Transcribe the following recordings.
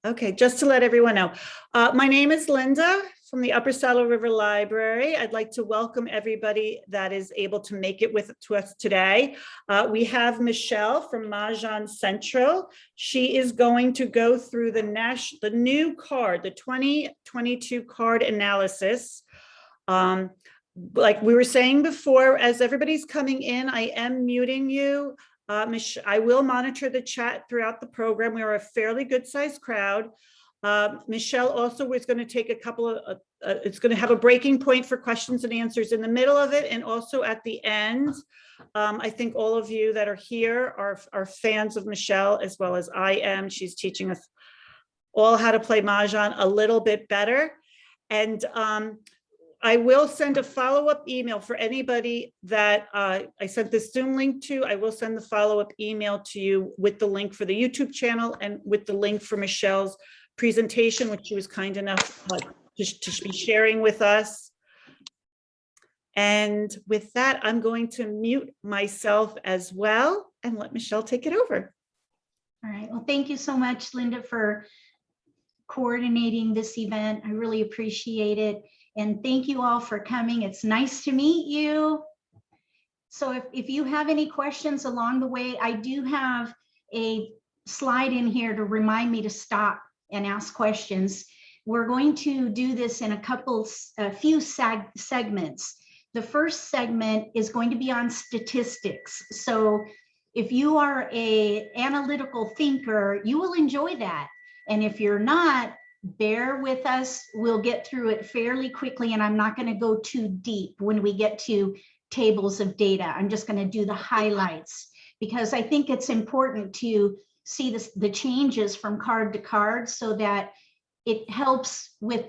Okay, just to let everyone know, my name is Linda from the Upper Saddle River Library. I'd like to welcome everybody that is able to make it to us today. We have Michele from Mah Jongg Central. She is going to go through the new card, the 2022 card analysis. Like we were saying before, as everybody's coming in, I am muting you. I will monitor the chat throughout the program. We are a fairly good sized crowd. Michele also is going to take a couple of, it's going to have a breaking point for questions and answers in the middle of it and also at the end. I think all of you that are here are fans of Michele as well as I am. She's teaching us all how to play Mahjong a little bit better. And I will send a follow-up email for anybody that I sent this Zoom link to. I will send the follow-up email to you with the link for the YouTube channel and with the link for Michele's presentation, which she was kind enough to be sharing with us. And with that, I'm going to mute myself as well and let Michele take it over. All right. Well, thank you so much, Linda, for coordinating this event. I really appreciate it. And thank you all for coming. It's nice to meet you. So if you have any questions along the way, I do have a slide in here to remind me to stop and ask questions. We're going to do this in a few segments. The first segment is going to be on statistics. So if you are an analytical thinker, you will enjoy that. And if you're not, bear with us. We'll get through it fairly quickly, and I'm not going to go too deep when we get to tables of data. I'm just going to do the highlights because I think it's important to see the changes from card to card so that it helps with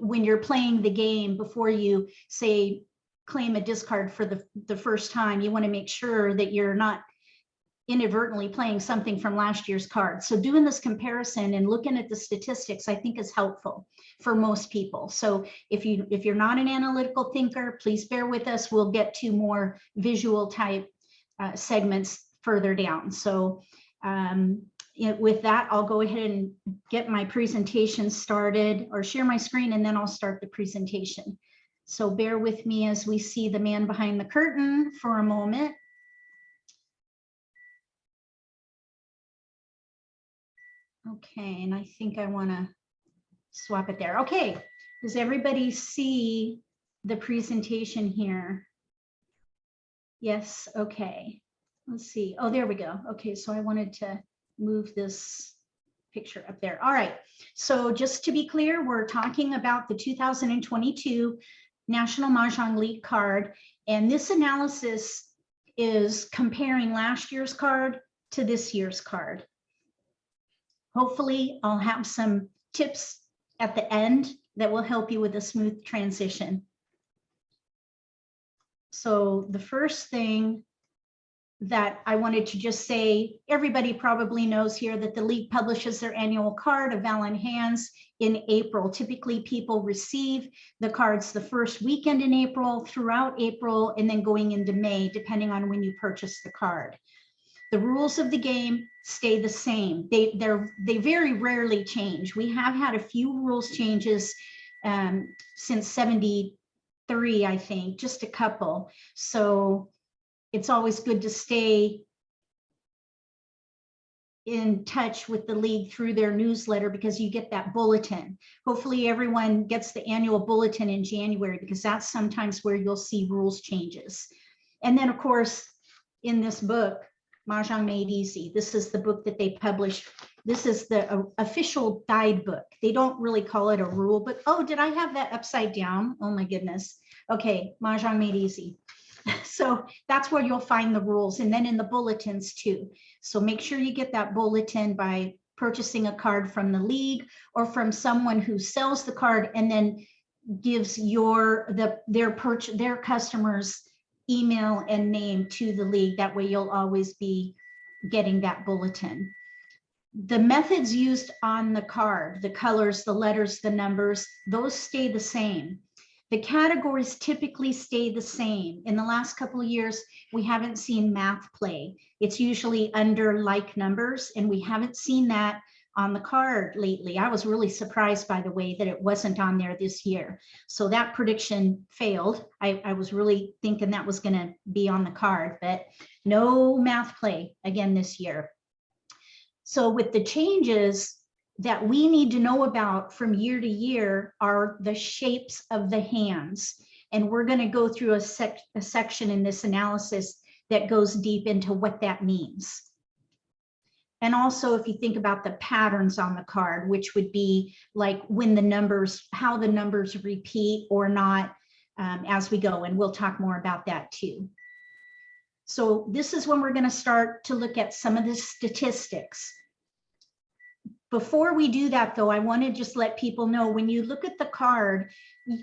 when you're playing the game before you say claim a discard for the first time. You want to make sure that you're not inadvertently playing something from last year's card. So doing this comparison and looking at the statistics, I think is helpful for most people. So if you're not an analytical thinker, please bear with us. We'll get to more visual type segments further down. So with that, I'll go ahead and get my presentation started or share my screen, and then I'll start the presentation. So bear with me as we see the man behind the curtain for a moment. Okay, and I think I want to swap it there. Okay, does everybody see the presentation here? Yes, okay. Let's see. Oh, there we go. Okay, so I wanted to move this picture up there. All right, so just to be clear, we're talking about the 2022 National Mah Jongg League card, and this analysis is comparing last year's card to this year's card. Hopefully, I'll have some tips at the end that will help you with a smooth transition. So the first thing that I wanted to just say, everybody probably knows here that the league publishes their annual card, A Val in Hands, in April. Typically, people receive the cards the first weekend in April, throughout April, and then going into May, depending on when you purchase the card. The rules of the game stay the same. They very rarely change. We have had a few rules changes since '73, I think, just a couple. So it's always good to stay in touch with the league through their newsletter because you get that bulletin. Hopefully everyone gets the annual bulletin in January because that's sometimes where you'll see rules changes. And then of course, in this book, Mahjong Made Easy. This is the book that they published. This is the official guidebook. They don't really call it a rule book. Oh, did I have that upside down? Oh my goodness. Okay, Mahjong Made Easy. So that's where you'll find the rules, and then in the bulletins too. So make sure you get that bulletin by purchasing a card from the league or from someone who sells the card and then gives their customers email and name to the league. That way you'll always be getting that bulletin. The methods used on the card, the colors, the letters, the numbers, those stay the same. The categories typically stay the same. In the last couple of years, we haven't seen math play. It's usually under like numbers, and we haven't seen that. on the card lately. I was really surprised by the way that it wasn't on there this year. So that prediction failed. I was really thinking that was going to be on the card, but no math play again this year. So with the changes that we need to know about from year to year are the shapes of the hands. And we're going to go through a section in this analysis that goes deep into what that means. And also, if you think about the patterns on the card, which would be like when the numbers, how the numbers repeat or not as we go. And we'll talk more about that too. So this is when we're going to start to look at some of the statistics. Before we do that, though, I want to just let people know when you look at the card,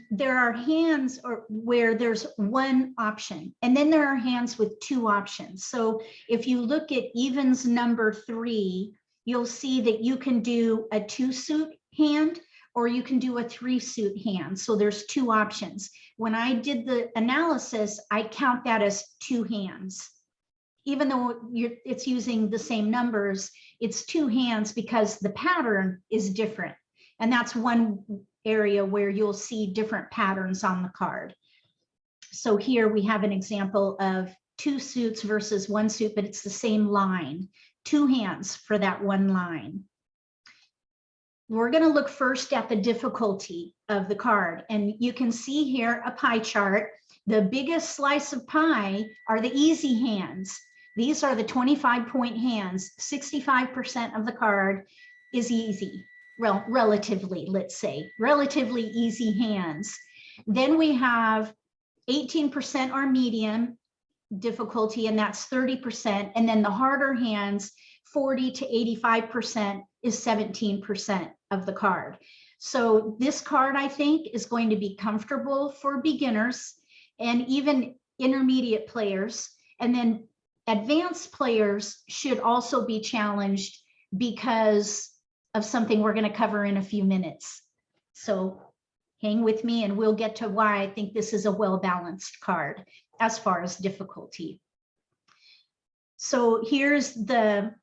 there are hands where there's one option, and then there are hands with two options. So if you look at evens number 3, you'll see that you can do a 2-suit hand or you can do a 3-suit hand. So there's two options. When I did the analysis, I count that as 2 hands. Even though it's using the same numbers, it's 2 hands because the pattern is different. And that's one area where you'll see different patterns on the card. So here we have an example of 2 suits versus 1 suit, but it's the same line, 2 hands for that one line. We're going to look first at the difficulty of the card. And you can see here a pie chart. The biggest slice of pie are the easy hands. These are the 25-point hands. 65% of the card is easy, relatively, let's say, relatively easy hands. Then we have 18% are medium difficulty, and that's 30%. And then the harder hands, 40 to 85% is 17% of the card. So this card, I think, is going to be comfortable for beginners and even intermediate players. And then advanced players should also be challenged because of something we're going to cover in a few minutes. So hang with me and we'll get to why I think this is a well-balanced card as far as difficulty. So here's the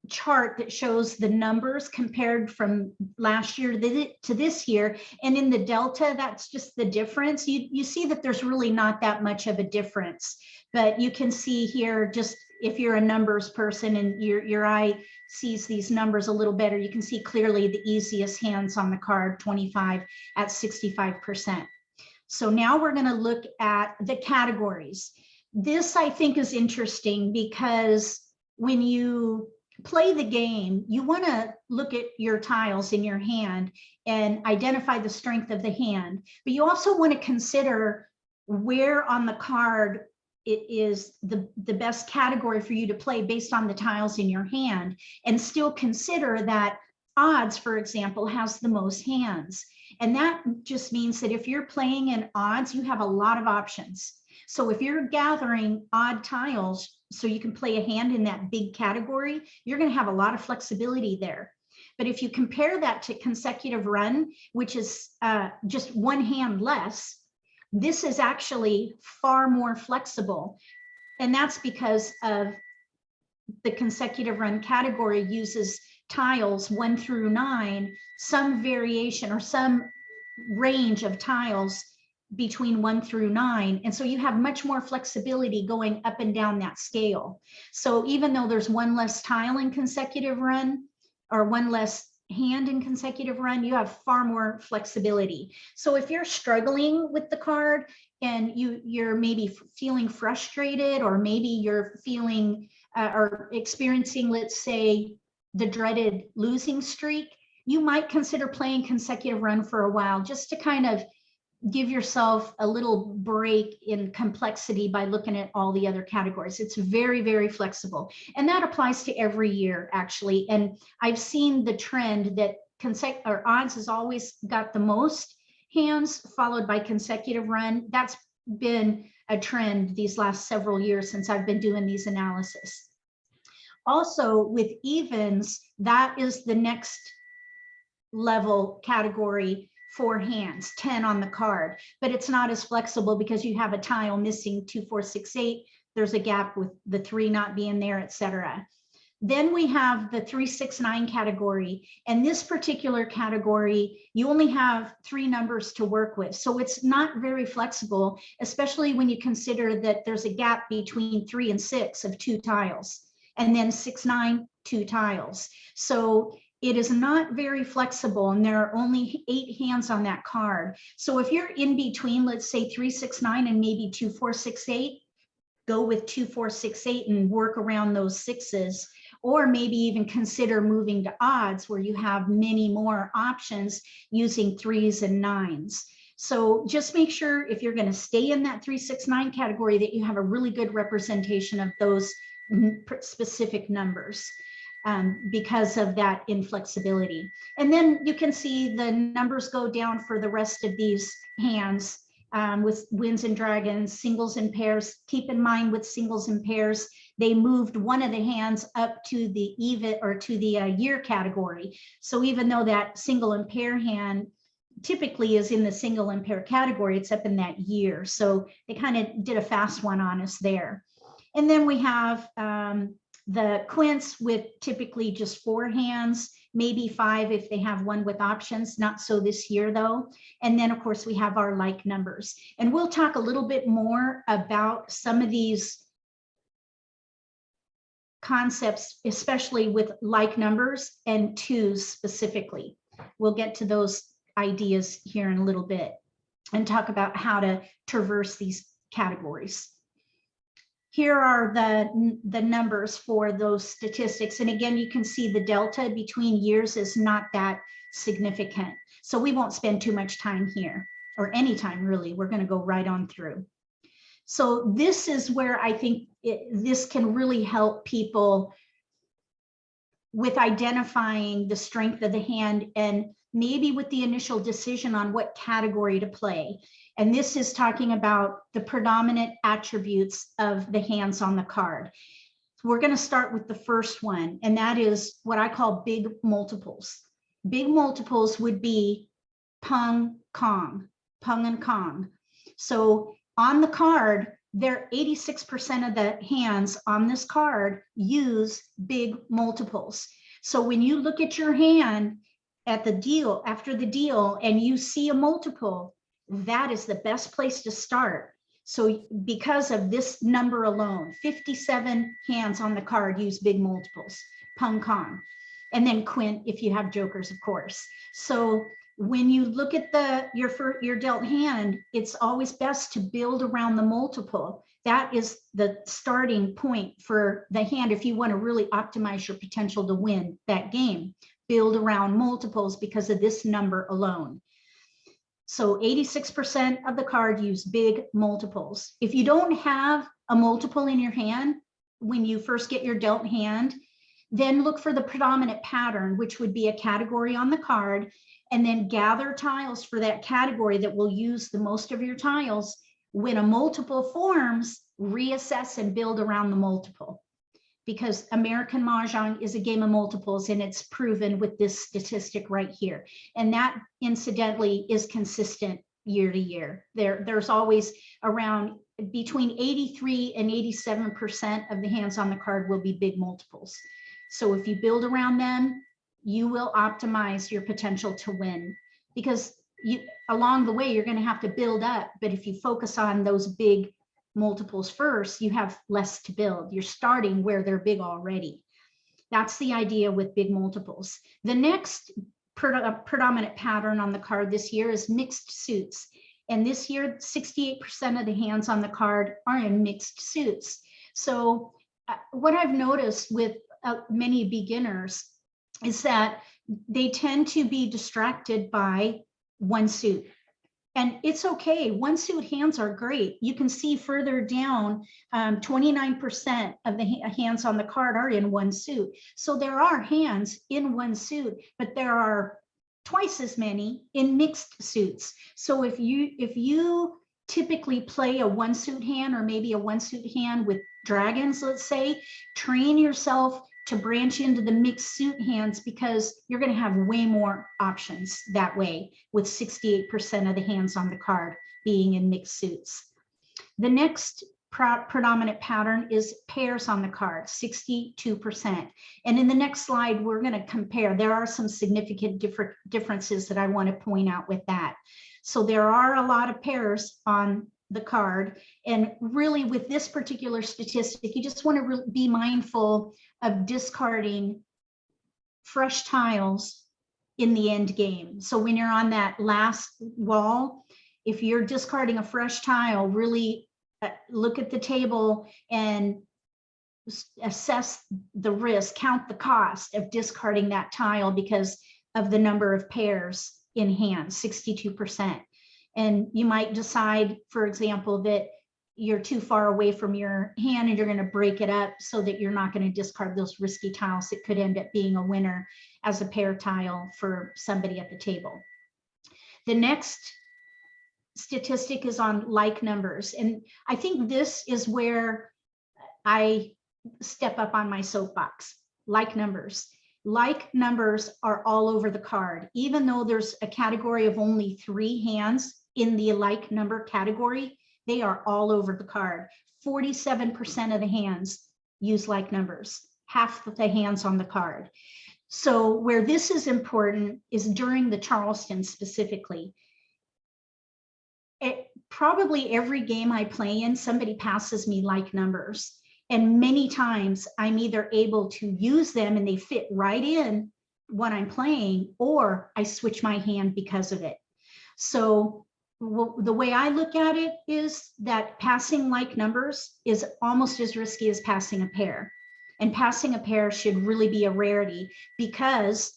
chart that shows the numbers compared from last year to this year. And in the delta, that's just the difference. You see that there's really not that much of a difference. But you can see here, just if you're a numbers person and your eye sees these numbers a little better, you can see clearly the easiest hands on the card, 25 at 65%. So now we're going to look at the categories. This, I think, is interesting because when you play the game, you want to look at your tiles in your hand and identify the strength of the hand, but you also want to consider where on the card it is the best category for you to play based on the tiles in your hand, and still consider that odds, for example, has the most hands. And that just means that if you're playing in odds, you have a lot of options. So if you're gathering odd tiles so you can play a hand in that big category, you're going to have a lot of flexibility there. But if you compare that to consecutive run, which is just one hand less, this is actually far more flexible. And that's because of the consecutive run category uses tiles 1 through 9, some variation or some range of tiles between 1 through 9. And so you have much more flexibility going up and down that scale. So even though there's one less tile in consecutive run or one less hand in consecutive run, you have far more flexibility. So if you're struggling with the card and you're maybe feeling frustrated, or maybe you're feeling or experiencing, let's say, the dreaded losing streak, you might consider playing consecutive run for a while just to kind of give yourself a little break in complexity by looking at all the other categories. It's very, very flexible. And that applies to every year, actually. And I've seen the trend that odds has always got the most hands, followed by consecutive run. That's been a trend these last several years since I've been doing these analysis. Also, with evens, that is the next level category for hands, 10 on the card, but it's not as flexible because you have a tile missing 2, 4, 6, 8. There's a gap with the 3 not being there, etc. Then we have the 369 category, and this particular category, you only have 3 numbers to work with. So it's not very flexible, especially when you consider that there's a gap between 3 and 6 of 2 tiles, and then 6, 9, 2 tiles. So it is not very flexible, and there are only 8 hands on that card. So if you're in between, let's say 3, 6, 9 and maybe 2, 4, 6, 8, go with 2, 4, 6, 8 and work around those 6s. Or maybe even consider moving to odds where you have many more options using 3s and 9s. So just make sure if you're going to stay in that 3, 6, 9 category that you have a really good representation of those specific numbers because of that inflexibility. And then you can see the numbers go down for the rest of these hands with winds and dragons, singles and pairs. Keep in mind with singles and pairs, they moved one of the hands up to the even or to the year category. So even though that single and pair hand typically is in the single and pair category, it's up in that year. So they kind of did a fast one on us there. And then we have the quints with typically just 4 hands, maybe 5 if they have one with options, not so this year though. And then of course we have our like numbers. And we'll talk a little bit more about some of these concepts, especially with like numbers and 2s specifically. We'll get to those ideas here in a little bit and talk about how to traverse these categories. Here are the numbers for those statistics. And again, you can see the delta between years is not that significant. So we won't spend too much time here, or any time really. We're going to go right on through. So this is where I think this can really help people with identifying the strength of the hand and maybe with the initial decision on what category to play. And this is talking about the predominant attributes of the hands on the card. We're going to start with the first one, and that is what I call big multiples. Big multiples would be pung, kong, pung and kong. So on the card, there 86% of the hands on this card use big multiples. So when you look at your hand at the deal, after the deal, and you see a multiple, that is the best place to start. So because of this number alone, 57 hands on the card use big multiples, pung kong, and then quint if you have jokers, of course. So when you look at your dealt hand, it's always best to build around the multiple. That is the starting point for the hand if you want to really optimize your potential to win that game. Build around multiples because of this number alone. So 86% of the card use big multiples. If you don't have a multiple in your hand when you first get your dealt hand, then look for the predominant pattern, which would be a category on the card, and then gather tiles for that category that will use the most of your tiles. When a multiple forms, reassess and build around the multiple. Because American Mahjong is a game of multiples, and it's proven with this statistic right here. And that incidentally is consistent year to year. There's always around between 83 and 87% of the hands on the card will be big multiples. So if you build around them, you will optimize your potential to win, because along the way, you're going to have to build up. But if you focus on those big multiples first, you have less to build. You're starting where they're big already. That's the idea with big multiples. The next predominant pattern on the card this year is mixed suits. And this year, 68% of the hands on the card are in mixed suits. So what I've noticed with many beginners is that they tend to be distracted by one suit. And it's okay. One suit hands are great. You can see further down, 29% of the hands on the card are in one suit. So there are hands in one suit, but there are twice as many in mixed suits. So if you typically play a one suit hand, or maybe a one suit hand with dragons, let's say, train yourself to branch into the mixed suit hands, because you're going to have way more options that way, with 68% of the hands on the card being in mixed suits. The next predominant pattern is pairs on the card, 62%. And in the next slide, we're going to compare. There are some significant differences that I want to point out with that. So there are a lot of pairs on the card. And really with this particular statistic, you just want to be mindful of discarding fresh tiles in the end game. So when you're on that last wall, if you're discarding a fresh tile, really look at the table and assess the risk, count the cost of discarding that tile because of the number of pairs in hand, 62%. And you might decide, for example, that you're too far away from your hand and you're going to break it up so that you're not going to discard those risky tiles that could end up being a winner as a pair tile for somebody at the table. The next statistic is on like numbers. And I think this is where I step up on my soapbox. Like numbers. Like numbers are all over the card. Even though there's a category of only 3 hands in the like number category, they are all over the card. 47% of the hands use like numbers, half of the hands on the card. So where this is important is during the Charleston specifically. Probably every game I play in, somebody passes me like numbers. And many times I'm either able to use them and they fit right in what I'm playing, or I switch my hand because of it. So the way I look at it is that passing like numbers is almost as risky as passing a pair. And passing a pair should really be a rarity because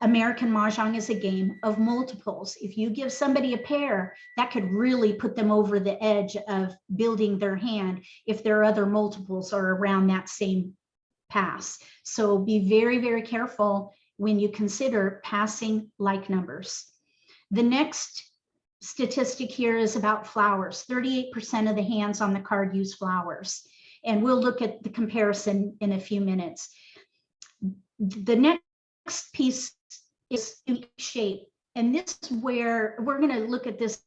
American Mahjong is a game of multiples. If you give somebody a pair, that could really put them over the edge of building their hand if their other multiples are around that same pass. So be very, very careful when you consider passing like numbers. The next statistic here is about flowers. 38% of the hands on the card use flowers. And we'll look at the comparison in a few minutes. The next piece is unique shape. And this is where we're going to look at this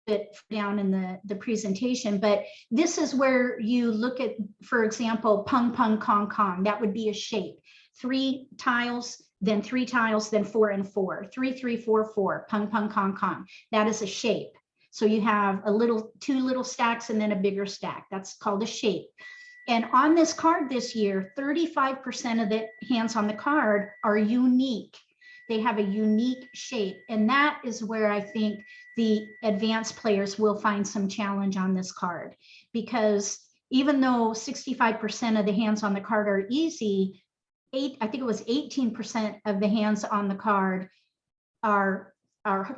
bit down in the presentation, but this is where you look at, for example, pung, pung, kong, kong. That would be a shape. 3 tiles, then 3 tiles, then 4 and 4. 3, 3, 4, 4. Pung, pung, kong, kong. That is a shape. So you have a 2 little stacks and then a bigger stack. That's called a shape. And on this card this year, 35% of the hands on the card are unique. They have a unique shape. And that is where I think the advanced players will find some challenge on this card, because even though 65% of the hands on the card are easy, I think it was 18% of the hands on the card are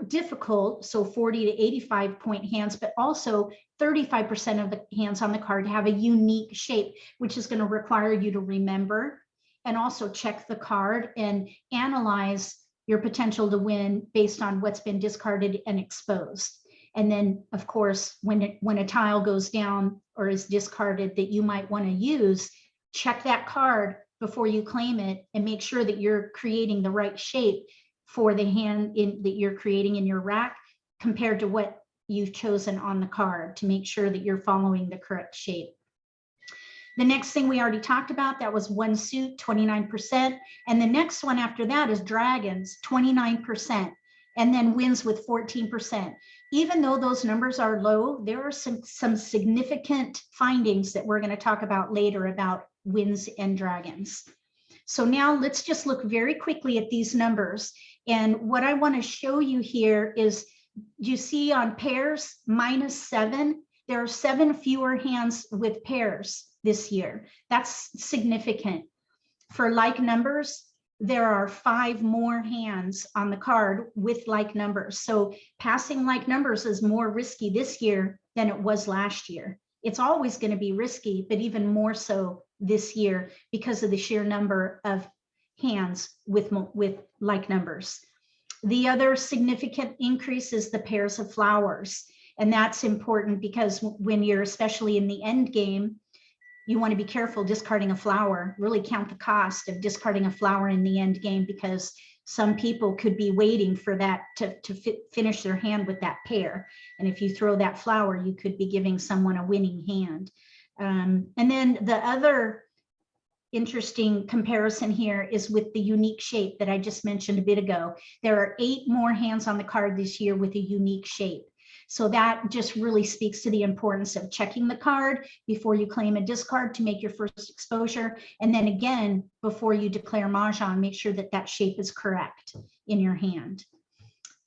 difficult, so 40 to 85 point hands, but also 35% of the hands on the card have a unique shape, which is going to require you to remember and also check the card and analyze your potential to win based on what's been discarded and exposed. And then, of course, when a tile goes down or is discarded that you might want to use, check that card before you claim it and make sure that you're creating the right shape for the hand that you're creating in your rack compared to what you've chosen on the card, to make sure that you're following the correct shape. The next thing we already talked about, that was one suit, 29%. And the next one after that is dragons, 29. And then wins with 14%. Even though those numbers are low, there are some significant findings that we're going to talk about later about wins and dragons. So now let's just look very quickly at these numbers. And what I want to show you here is, you see on pairs, -7, there are 7 fewer hands with pairs this year. That's significant. For like numbers, there are 5 more hands on the card with like numbers. So passing like numbers is more risky this year than it was last year. It's always going to be risky, but even more so this year because of the sheer number of hands with like numbers. The other significant increase is the pairs of flowers. And that's important because when you're especially in the end game, you want to be careful discarding a flower. Really count the cost of discarding a flower in the end game, because some people could be waiting for that to finish their hand with that pair. And if you throw that flower, you could be giving someone a winning hand. And then the other interesting comparison here is with the unique shape that I just mentioned a bit ago. There are 8 more hands on the card this year with a unique shape. So that just really speaks to the importance of checking the card before you claim a discard to make your first exposure. And then again, before you declare Mah Jongg, make sure that that shape is correct in your hand.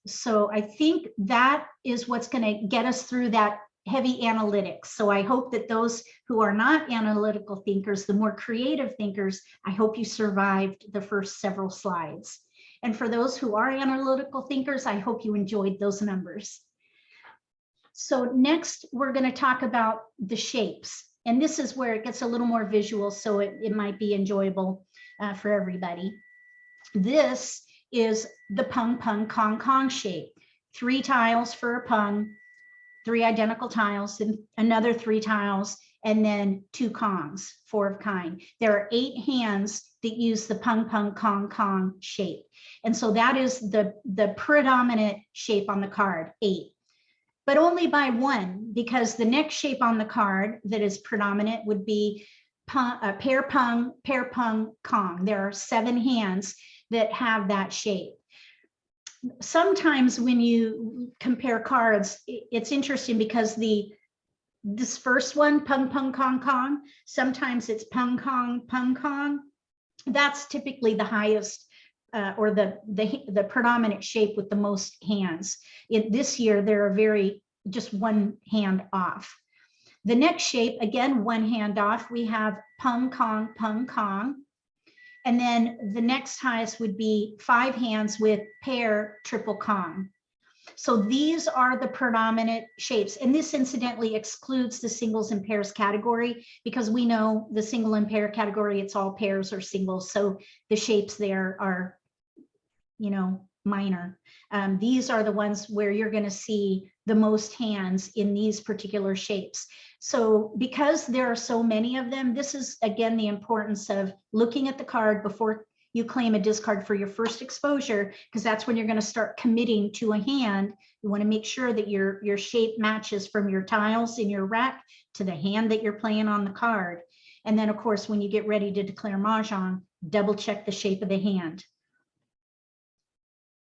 So I think that is what's going to get us through that heavy analytics. So I hope that those who are not analytical thinkers, the more creative thinkers, I hope you survived the first several slides. And for those who are analytical thinkers, I hope you enjoyed those numbers. So next, we're going to talk about the shapes. And this is where it gets a little more visual, so it might be enjoyable for everybody. This is the pung pung kong kong shape. 3 tiles for a pung, 3 identical tiles, and another 3 tiles, and then 2 kongs, 4 of kind. There are 8 hands that use the pung pung kong kong shape. And so that is the predominant shape on the card, 8. But only by 1, because the next shape on the card that is predominant would be pair pung, kong. There are 7 hands that have that shape. Sometimes when you compare cards, it's interesting because this first one, pung pung kong kong, sometimes it's pung kong. That's typically the highest or the predominant shape with the most hands. This year, there are just 1 hand off. The next shape, again, 1 hand off, we have pung kong. And then the next highest would be 5 hands with pair triple kong. So these are the predominant shapes. And this incidentally excludes the singles and pairs category, because we know the single and pair category, it's all pairs or singles. So the shapes there are, minor. These are the ones where you're going to see the most hands in these particular shapes. So because there are so many of them, this is again the importance of looking at the card before you claim a discard for your first exposure, because that's when you're going to start committing to a hand. You want to make sure that your shape matches from your tiles in your rack to the hand that you're playing on the card. And then of course, when you get ready to declare Mah Jongg, double check the shape of the hand.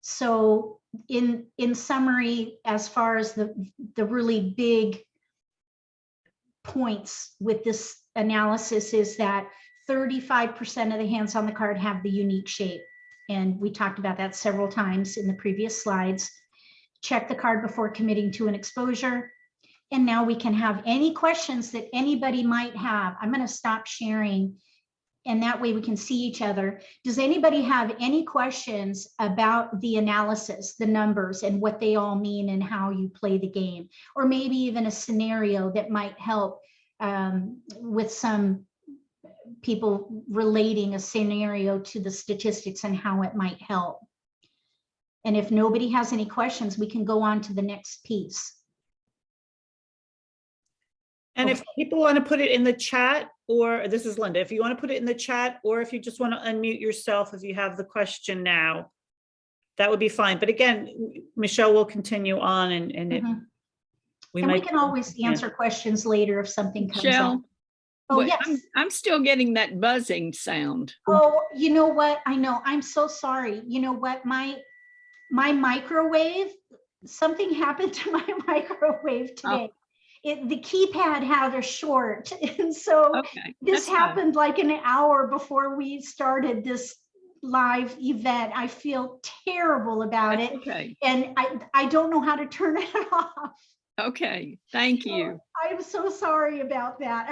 So in summary, as far as the really big points with this analysis is that 35% of the hands on the card have the unique shape. And we talked about that several times in the previous slides. Check the card before committing to an exposure. And now we can have any questions that anybody might have. I'm going to stop sharing, and that way we can see each other. Does anybody have any questions about the analysis, the numbers, and what they all mean and how you play the game? Or maybe even a scenario that might help with some people relating a scenario to the statistics and how it might help. And if nobody has any questions, we can go on to the next piece. And if people want to put it in the chat, or this is Linda, if you want to put it in the chat, or if you just want to unmute yourself, if you have the question now, that would be fine. But again, Michelle will continue on and we can always answer questions later if something comes Michelle, up. Oh, yes. I'm still getting that buzzing sound. Oh, you know what? I know. I'm so sorry. You know what? My microwave, something happened to my microwave today. Oh. The keypad had a short. And so this happened like an hour before we started this live event. I feel terrible about it. Okay. And I don't know how to turn it off. Okay, thank you. I'm so sorry about that.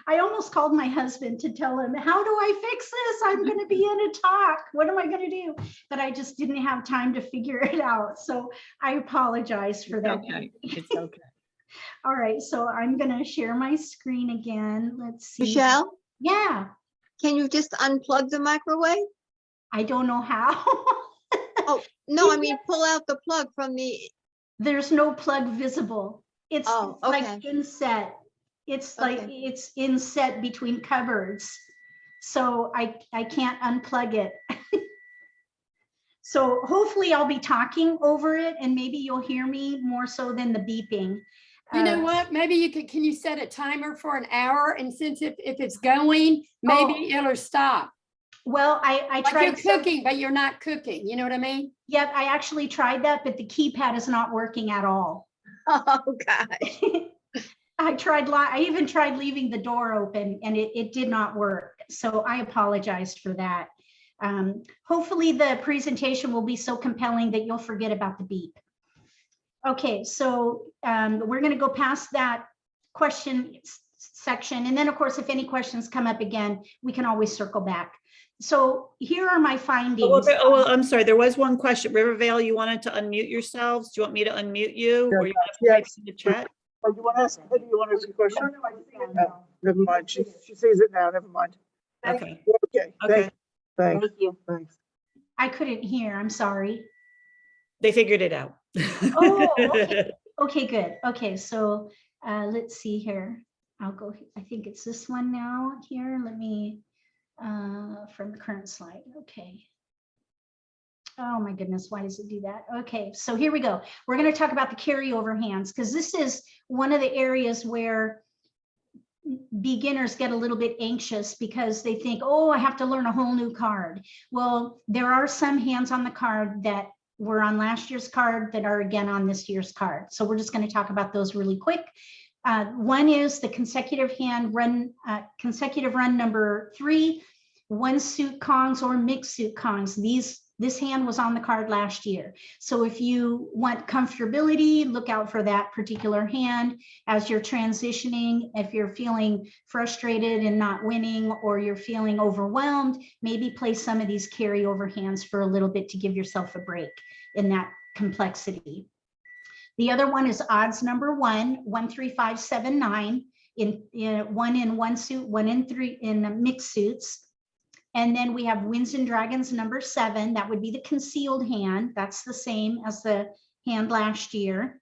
I almost called my husband to tell him, how do I fix this? I'm going to be in a talk. What am I going to do? But I just didn't have time to figure it out. So I apologize for that. Okay, it's okay. All right, so I'm going to share my screen again. Let's see. Michelle? Yeah. Can you just unplug the microwave? I don't know how. Oh, no, I mean, pull out the plug from the... There's no plug visible. It's like inset. It's like it's inset between cupboards. So I can't unplug it. So hopefully I'll be talking over it and maybe you'll hear me more so than the beeping. You know what? Maybe you can you set a timer for an hour? And since if it's going, maybe it'll stop. Well, I Like tried you're cooking, but you're not cooking. You know what I mean? Yep, I actually tried that, but the keypad is not working at all. Oh, gosh. I even tried leaving the door open and it did not work. So I apologized for that. Hopefully the presentation will be so compelling that you'll forget about the beep. Okay, so we're going to go past that question section. And then, of course, if any questions come up again, we can always circle back. So here are my findings. Well, I'm sorry. There was one question. Rivervale, you wanted to unmute yourselves. Do you want me to unmute you? Or you want to type in the chat? Oh, you want to ask, maybe you want to ask a question? No, never mind. She sees it now. Never mind. Okay. Okay. Okay. Thank you. Thanks. I couldn't hear. I'm sorry. They figured it out. Oh, okay. Okay, good. Okay, so let's see here. I'll go, I think it's this one now here. Let me, from the current slide. Okay. Oh my goodness, why does it do that? Okay, so here we go. We're going to talk about the carryover hands because this is one of the areas where beginners get a little bit anxious because they think, oh, I have to learn a whole new card. Well, there are some hands on the card that were on last year's card that are again on this year's card. So we're just going to talk about those really quick. One is the consecutive run number 3, one suit Kongs or mixed suit Kongs. This hand was on the card last year. So if you want comfortability, look out for that particular hand as you're transitioning. If you're feeling frustrated and not winning, or you're feeling overwhelmed, maybe play some of these carryover hands for a little bit to give yourself a break in that complexity. The other one is odds number 1, 1, 3, 5, 7, 9, one in one suit, one in 3 in mixed suits. And then we have Winds and Dragons number 7. That would be the concealed hand. That's the same as the hand last year.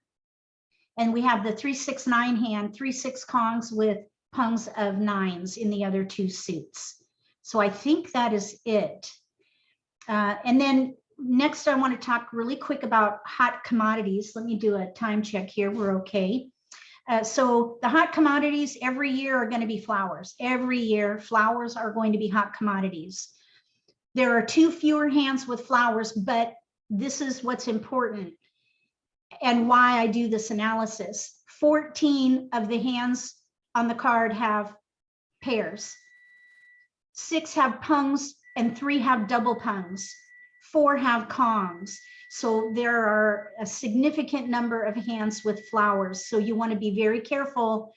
And we have the 3, 6, 9 hand, 3, 6 Kongs with pungs of 9s in the other 2 suits. So I think that is it. And then next, I want to talk really quick about hot commodities. Let me do a time check here. We're okay. So the hot commodities every year are going to be flowers. Every year, flowers are going to be hot commodities. There are 2 fewer hands with flowers, but this is what's important and why I do this analysis. 14 of the hands on the card have pairs. 6 have pungs and 3 have double pungs. 4 have Kongs. So there are a significant number of hands with flowers. So you want to be very careful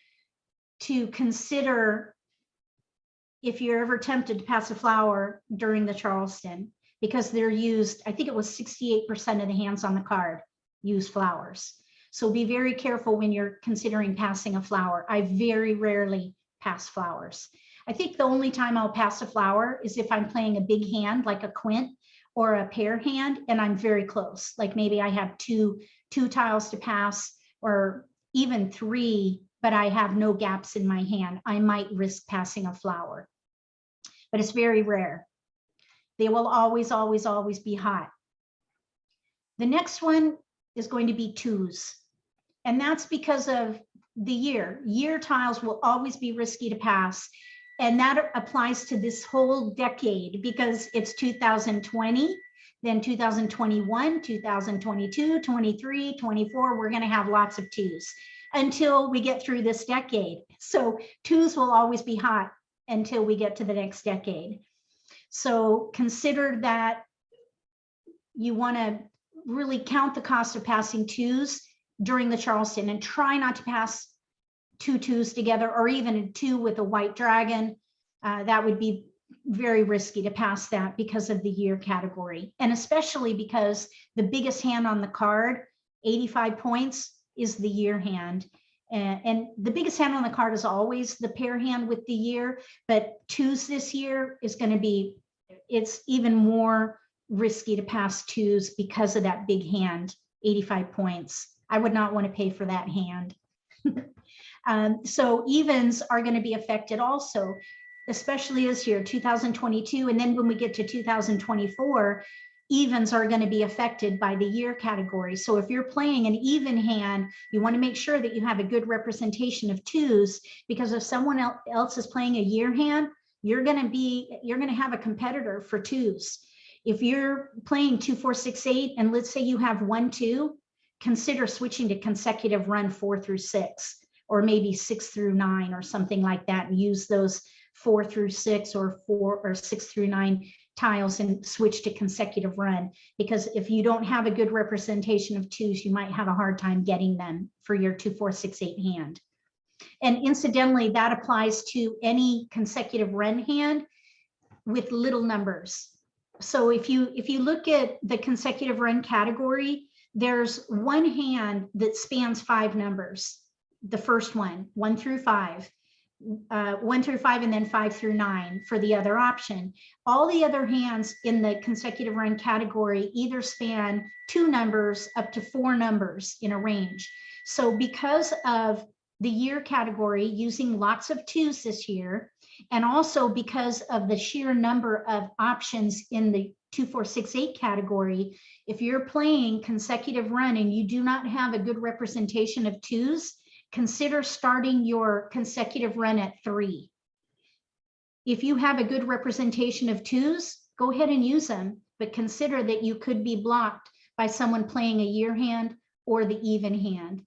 to consider if you're ever tempted to pass a flower during the Charleston, because they're used, I think it was 68% of the hands on the card use flowers. So be very careful when you're considering passing a flower. I very rarely pass flowers. I think the only time I'll pass a flower is if I'm playing a big hand like a quint or a pair hand, and I'm very close. Like maybe I have two tiles to pass, or even 3, but I have no gaps in my hand. I might risk passing a flower, but it's very rare. They will always, always, always be hot. The next one is going to be 2s. And that's because of the year. Year tiles will always be risky to pass. And that applies to this whole decade because it's 2020, then 2021, 2022, 23, 24. We're going to have lots of 2s until we get through this decade. So 2s will always be hot until we get to the next decade. So consider that you want to really count the cost of passing 2s during the Charleston and try not to pass 2 2s together, or even a 2 with a white dragon. That would be very risky to pass that because of the year category. And especially because the biggest hand on the card, 85 points, is the year hand. And the biggest hand on the card is always the pair hand with the year, but 2s this year is going to be, it's even more risky to pass 2s because of that big hand, 85 points. I would not want to pay for that hand. So evens are going to be affected also, especially this year, 2022. And then when we get to 2024, evens are going to be affected by the year category. So if you're playing an even hand, you want to make sure that you have a good representation of twos, because if someone else is playing a year hand, you're going to have a competitor for twos. If you're playing 2, 4, 6, 8, and let's say you have 1, 2, consider switching to consecutive run 4 through 6, or maybe 6 through 9 or something like that, and use those 4 through 6 or 4 or 6 through 9 tiles and switch to consecutive run. Because if you don't have a good representation of twos, you might have a hard time getting them for your 2, 4, 6, 8 hand. And incidentally, that applies to any consecutive run hand with little numbers. So if you look at the consecutive run category, there's one hand that spans 5 numbers. The first one, 1 through 5. 1 through 5, and then 5 through 9 for the other option. All the other hands in the consecutive run category either span 2 numbers up to 4 numbers in a range. So because of the year category using lots of twos this year, and also because of the sheer number of options in the 2, 4, 6, 8 category, if you're playing consecutive run and you do not have a good representation of twos, consider starting your consecutive run at 3. If you have a good representation of twos, go ahead and use them, but consider that you could be blocked by someone playing a year hand or the even hand.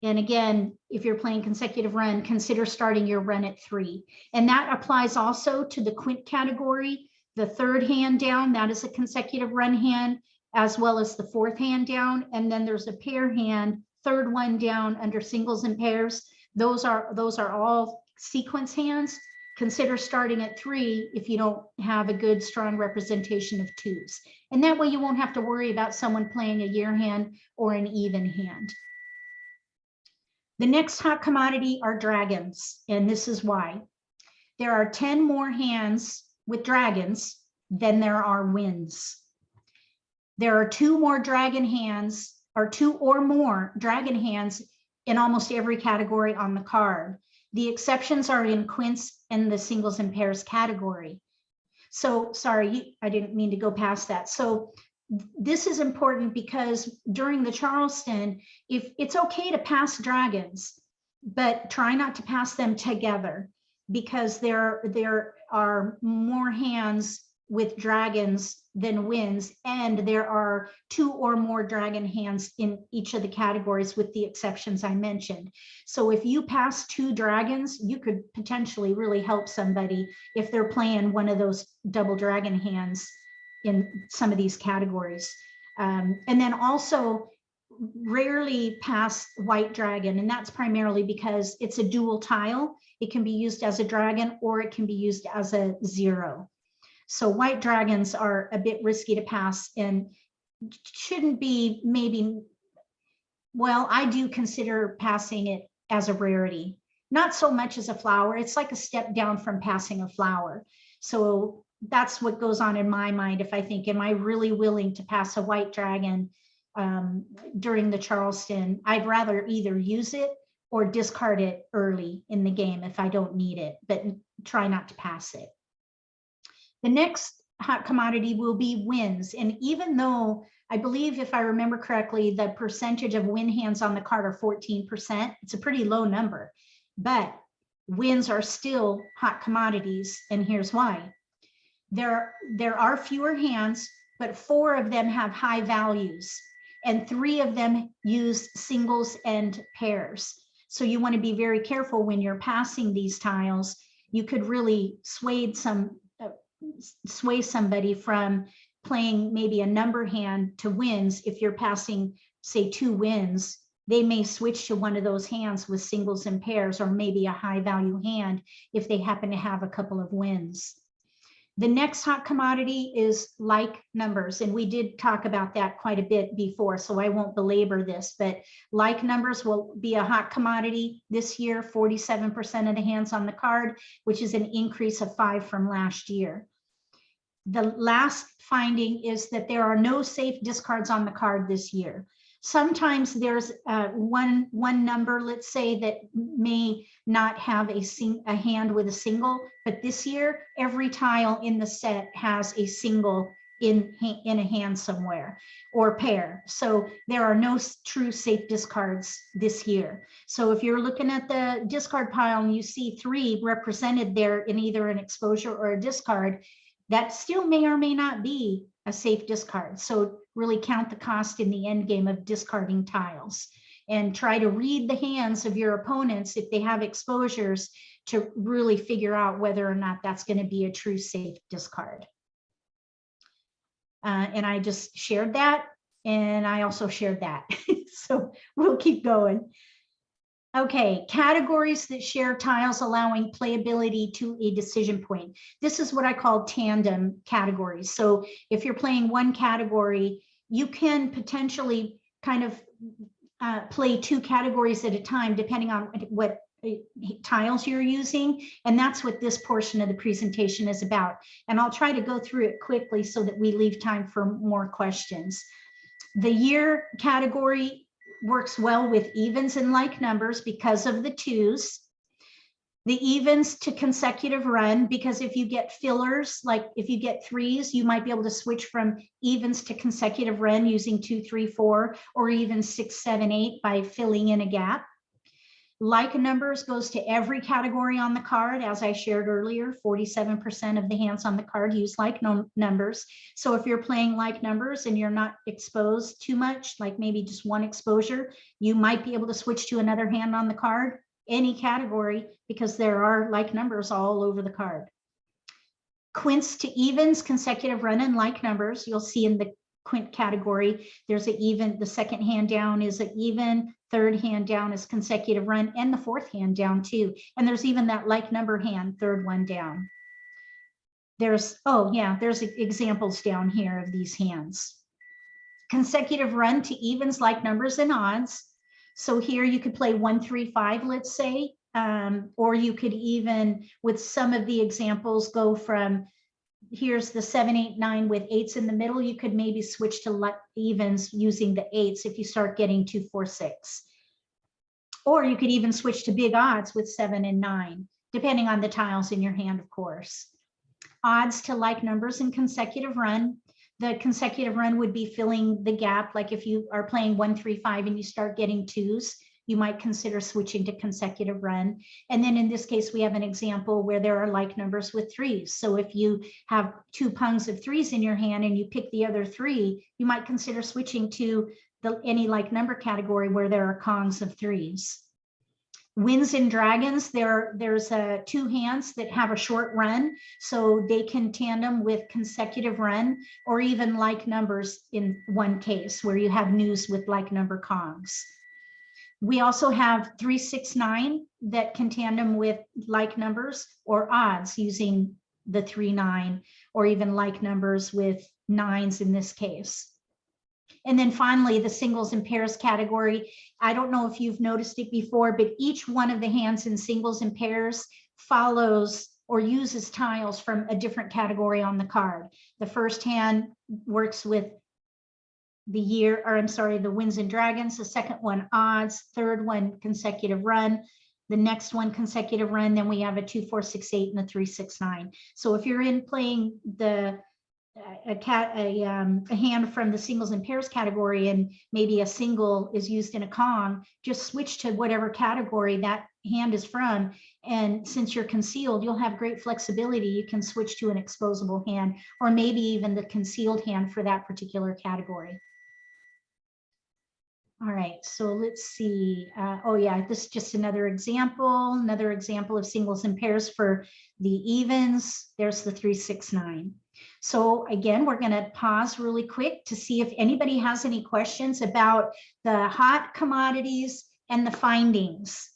And again, if you're playing consecutive run, consider starting your run at 3. And that applies also to the quint category. The third hand down, that is a consecutive run hand, as well as the fourth hand down. And then there's a pair hand, third one down under singles and pairs. Those are all sequence hands. Consider starting at 3 if you don't have a good, strong representation of twos. And that way you won't have to worry about someone playing a year hand or an even hand. The next hot commodity are dragons, and this is why. There are 10 more hands with dragons than there are wins. There are 2 more dragon hands, or 2 or more dragon hands in almost every category on the card. The exceptions are in quints and the singles and pairs category. So sorry, I didn't mean to go past that. So this is important because during the Charleston, if it's okay to pass dragons, but try not to pass them together, because there are more hands with dragons than wins, and there are 2 or more dragon hands in each of the categories with the exceptions I mentioned. So if you pass 2 dragons, you could potentially really help somebody if they're playing one of those double dragon hands in some of these categories. And then also rarely pass white dragon, and that's primarily because it's a dual tile. It can be used as a dragon or it can be used as a 0. So white dragons are a bit risky to pass and shouldn't be, maybe, well, I do consider passing it as a rarity, not so much as a flower. It's like a step down from passing a flower. So that's what goes on in my mind if I think, am I really willing to pass a white dragon during the Charleston? I'd rather either use it or discard it early in the game if I don't need it, but try not to pass it. The next hot commodity will be wins. And even though I believe, if I remember correctly, the percentage of win hands on the card are 14%, it's a pretty low number, but wins are still hot commodities. And here's why. There are fewer hands, but 4 of them have high values, and 3 of them use singles and pairs. So you want to be very careful when you're passing these tiles. You could really sway somebody from playing maybe a number hand to wins. If you're passing, say, 2 wins, they may switch to one of those hands with singles and pairs, or maybe a high value hand if they happen to have a couple of wins. The next hot commodity is like numbers, and we did talk about that quite a bit before, so I won't belabor this, but like numbers will be a hot commodity this year, 47% of the hands on the card, which is an increase of 5 from last year. The last finding is that there are no safe discards on the card this year. Sometimes there's one number, let's say, that may not have a hand with a single, but this year, every tile in the set has a single in a hand somewhere or pair. So there are no true safe discards this year. So if you're looking at the discard pile and you see 3 represented there in either an exposure or a discard, that still may or may not be a safe discard. So really count the cost in the end game of discarding tiles, and try to read the hands of your opponents if they have exposures to really figure out whether or not that's going to be a true safe discard. And I just shared that, and I also shared that. So we'll keep going. Okay, categories that share tiles allowing playability to a decision point. This is what I call tandem categories. So if you're playing one category, you can potentially kind of play 2 categories at a time, depending on what tiles you're using. And that's what this portion of the presentation is about. And I'll try to go through it quickly so that we leave time for more questions. The year category works well with evens and like numbers because of the 2s. The evens to consecutive run, because if you get fillers, like if you get 3s, you might be able to switch from evens to consecutive run using 2, 3, 4, or even 6, 7, 8 by filling in a gap. Like numbers goes to every category on the card. As I shared earlier, 47% of the hands on the card use like numbers. So if you're playing like numbers and you're not exposed too much, like maybe just 1 exposure, you might be able to switch to another hand on the card, any category, because there are like numbers all over the card. Quints to evens, consecutive run and like numbers. You'll see in the quint category, there's an even, the second hand down is an even, third hand down is consecutive run, and the fourth hand down too. And there's even that like number hand, third one down. There's, oh yeah, there's examples down here of these hands. Consecutive run to evens, like numbers, and odds. So here you could play 1, 3, 5, let's say, or you could even, with some of the examples, go from, here's the 7, 8, 9 with 8s in the middle. You could maybe switch to evens using the 8s if you start getting 2, 4, 6. Or you could even switch to big odds with 7 and 9, depending on the tiles in your hand, of course. Odds to like numbers and consecutive run. The consecutive run would be filling the gap. Like if you are playing 1, 3, 5 and you start getting 2s, you might consider switching to consecutive run. And then in this case, we have an example where there are like numbers with 3s. So if you have 2 pungs of 3s in your hand and you pick the other 3, you might consider switching to any like number category where there are kongs of 3s. Winds and dragons, there's 2 hands that have a short run, so they can tandem with consecutive run, or even like numbers in one case where you have news with like number kongs. We also have 3, 6, 9 that can tandem with like numbers or odds using the 3, 9, or even like numbers with 9s in this case. And then finally, the singles and pairs category. I don't know if you've noticed it before, but each one of the hands in singles and pairs follows or uses tiles from a different category on the card. The first hand works with the winds and dragons. The second one, odds. Third one, consecutive run. The next one, consecutive run. Then we have a 2, 4, 6, 8 and a 3, 6, 9. So if you're in playing a hand from the singles and pairs category and maybe a single is used in a kong, just switch to whatever category that hand is from. And since you're concealed, you'll have great flexibility. You can switch to an exposable hand, or maybe even the concealed hand for that particular category. All right, so let's see. Oh yeah, this is just another example of singles and pairs for the evens. There's the 3, 6, 9. So again, we're going to pause really quick to see if anybody has any questions about the hot commodities and the findings,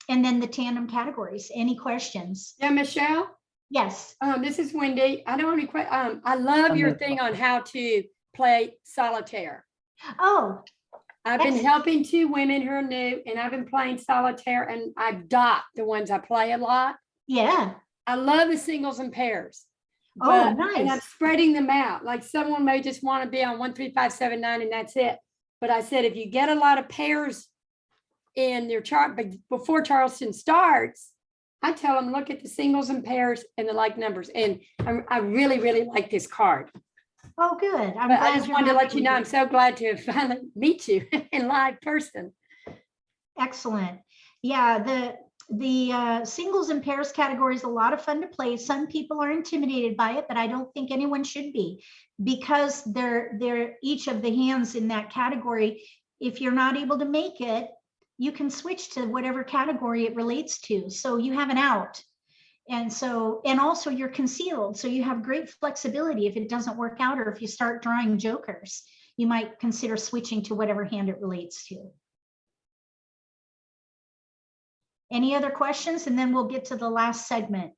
and then the tandem categories. Any questions? Yeah, Michelle? Yes. This is Wendy. I don't have any questions. I love your thing on how to play solitaire. Oh, I've been helping 2 women who are new, and I've been playing solitaire, and I dot the ones I play a lot. yeah. I love the singles and pairs. Oh, And I'm nice. spreading them out. Like someone may just want to be on 1, 3, 5, 7, 9, and that's it. But I said, if you get a lot of pairs in your chart, but before Charleston starts, I tell them, look at the singles and pairs and the like numbers. And I really, really like this card. Oh, good. I'm But I glad just you're wanted to let happy you with know, it. I'm so glad to finally meet you in live person. Excellent. Yeah, the singles and pairs category is a lot of fun to play. Some people are intimidated by it, but I don't think anyone should be, because they're each of the hands in that category. If you're not able to make it, you can switch to whatever category it relates to. So you have an out. And so, and also you're concealed. So you have great flexibility if it doesn't work out, or if you start drawing jokers, you might consider switching to whatever hand it relates to. Any other questions? And then we'll get to the last segment.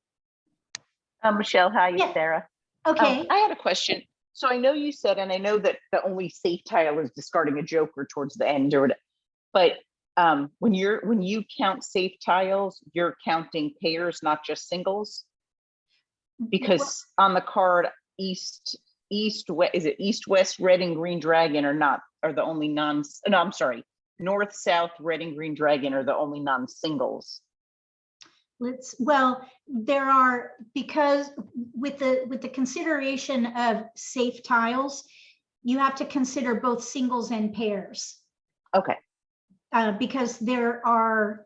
Michelle, hi, Yeah. it's Sarah. Okay. I had a question. So I know you said, and I know that the only safe tile is discarding a joker towards the end, or whatever, but when you count safe tiles, you're counting pairs, not just singles? Because on the card, east, west, is it east, west, red and green dragon are the only no, I'm sorry, north, south, red and green dragon are the only non-singles. Well, there are, because with the consideration of safe tiles, you have to consider both singles and pairs. Okay. Because there are,